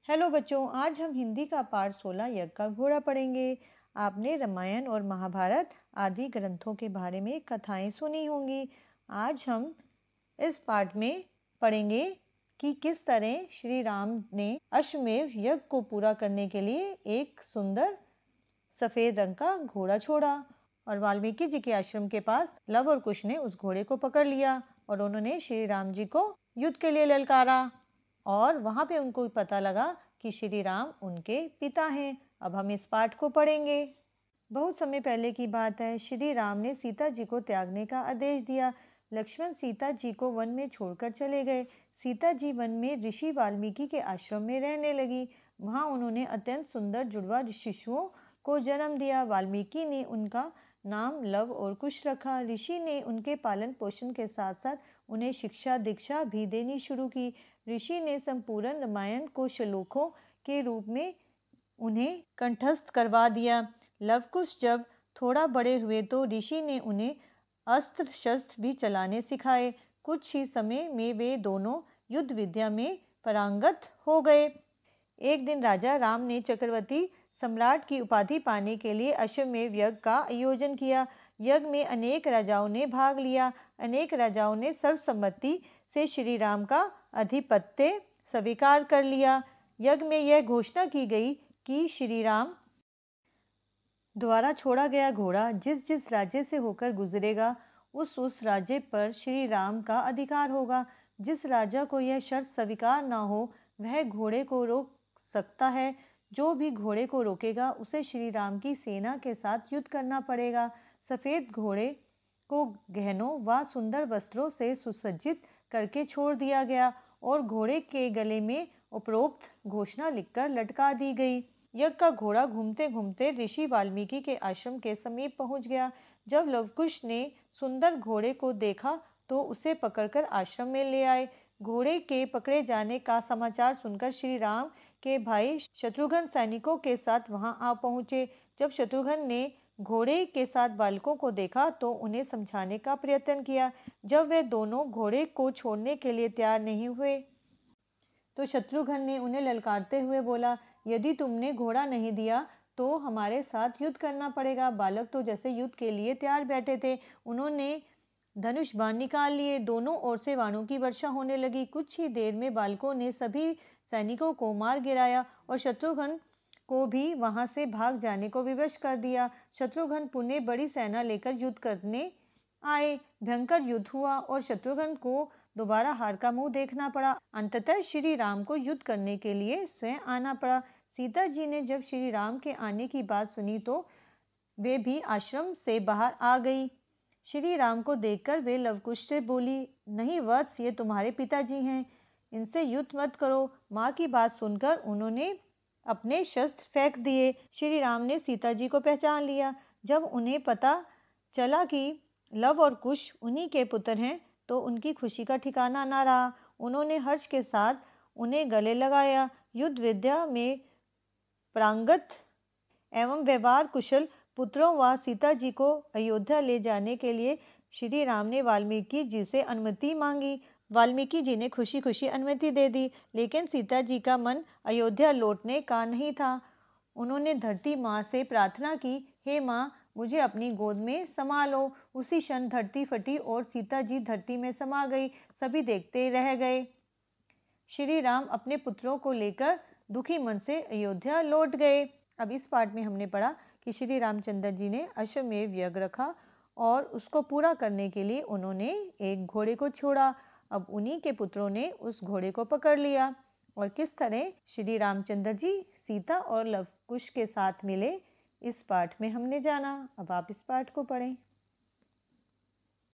Hello बच्चों, आज हम हिंदी का पाठ 16 यज्ञ का घोड़ा पढ़ेंगे। आपने रामायण और महाभारत आदि ग्रंथों के बारे में कथाएं सुनी होंगी। आज हम इस पाठ में पढ़ेंगे कि किस तरह श्री राम ने अश्वमेध यज्ञ को पूरा करने के लिए एक सुंदर सफेद रंग का घोड़ा छोड़ा और वाल्मीकि जी के आश्रम के पास लव और कुश ने उस घोड़े को पकड़ लिया और उन्होंने श्री राम जी को युद्ध के लिए ललकारा और वहां पे उनको पता लगा कि श्री राम उनके पिता हैं। अब हम इस पाठ को पढ़ेंगे। बहुत समय पहले की बात है। श्री राम ने सीता जी को त्यागने का आदेश दिया। लक्ष्मण सीता जी को वन में छोड़कर चले गए। सीता जी वन में ऋषि वाल्मीकि के आश्रम में रहने लगी। वहां उन्होंने अत्यंत सुंदर जुड़वा शिशुओं को जन्म दिया। वाल्मीकि ने उनका नाम लव और कुश रखा। ऋषि ने उनके पालन पोषण के साथ साथ उन्हें शिक्षा दीक्षा भी देनी शुरू की। ऋषि ने संपूर्ण रामायण को श्लोकों के रूप में उन्हें कंठस्थ करवा दिया। लवकुश जब थोड़ा बड़े हुए तो ऋषि ने उन्हें अस्त्र शस्त्र भी चलाने सिखाए। कुछ ही समय में वे दोनों युद्ध विद्या में पारंगत हो गए। एक दिन राजा राम ने चक्रवर्ती सम्राट की उपाधि पाने के लिए अश्वमेध यज्ञ का आयोजन किया। यज्ञ में अनेक राजाओं ने भाग लिया। अनेक राजाओं ने सर्वसम्मति से श्री राम का आधिपत्य स्वीकार कर लिया। यज्ञ में यह घोषणा की गई कि श्री राम द्वारा छोड़ा गया घोड़ा जिस जिस राज्य से होकर गुजरेगा उस राज्य पर श्री राम का अधिकार होगा। जिस राजा को यह शर्त स्वीकार न हो वह घोड़े को रोक सकता है। जो भी घोड़े को रोकेगा उसे श्री राम की सेना के साथ युद्ध करना पड़ेगा। सफेद घोड़े को गहनों व सुंदर वस्त्रों से सुसज्जित करके छोड़ दिया गया और घोड़े के गले में उपरोक्त घोषणा लिखकर लटका दी गई। यज्ञ का घोड़ा घूमते घूमते ऋषि वाल्मीकि के आश्रम के समीप पहुंच गया। जब लवकुश ने सुंदर घोड़े को देखा तो उसे पकड़कर आश्रम में ले आए। घोड़े के पकड़े जाने का समाचार सुनकर श्री राम के भाई शत्रुघ्न सैनिकों के साथ वहां आ पहुंचे। जब शत्रुघ्न ने घोड़े के साथ बालकों को देखा तो उन्हें समझाने का प्रयत्न किया। जब वे दोनों घोड़े को छोड़ने के लिए तैयार नहीं हुए तो शत्रुघ्न ने उन्हें ललकारते हुए बोला, यदि तुमने घोड़ा नहीं दिया तो हमारे साथ युद्ध करना पड़ेगा। बालक तो जैसे युद्ध के लिए तैयार बैठे थे। उन्होंने धनुष बाण निकाल लिए। दोनों ओर से बाणों की वर्षा होने लगी। कुछ ही देर में बालकों ने सभी सैनिकों को मार गिराया और शत्रुघ्न को भी वहां से भाग जाने को विवश कर दिया। शत्रुघ्न पुनः बड़ी सेना लेकर युद्ध करने आए। भयंकर युद्ध हुआ और शत्रुघ्न को दोबारा हार का मुंह देखना पड़ा। अंततः श्री राम को युद्ध करने के लिए स्वयं आना पड़ा। सीता जी ने जब श्री राम के आने की बात सुनी तो वे भी आश्रम से बाहर आ गई। श्री राम को देखकर वे लवकुश से बोली, नहीं वत्स, ये तुम्हारे पिताजी हैं, इनसे युद्ध मत करो। माँ की बात सुनकर उन्होंने अपने शस्त्र फेंक दिए। श्री राम ने सीता जी को पहचान लिया। जब उन्हें पता चला कि लव और कुश उन्हीं के पुत्र हैं तो उनकी खुशी का ठिकाना ना रहा। उन्होंने हर्ष के साथ उन्हें गले लगाया। युद्ध विद्या में पारंगत एवं व्यवहार कुशल पुत्रों व सीता जी को अयोध्या ले जाने के लिए श्री राम ने वाल्मीकि जी से अनुमति मांगी। वाल्मीकि जी ने खुशी खुशी अनुमति दे दी, लेकिन सीता जी का मन अयोध्या लौटने का नहीं था। उन्होंने धरती माँ से प्रार्थना की, हे माँ, मुझे अपनी गोद में समा लो। उसी क्षण धरती फटी और सीता जी धरती में समा गई। सभी देखते रह गए। श्री राम अपने पुत्रों को लेकर दुखी मन से अयोध्या लौट गए। अब इस पाठ में हमने पढ़ा कि श्री रामचंद्र जी ने अश्वमेध यज्ञ रखा और उसको पूरा करने के लिए उन्होंने एक घोड़े को छोड़ा। अब उन्हीं के पुत्रों ने उस घोड़े को पकड़ लिया और किस तरह श्री रामचंद्र जी सीता और लव कुश के साथ मिले, इस पाठ में हमने जाना। अब आप इस पाठ को पढ़ें।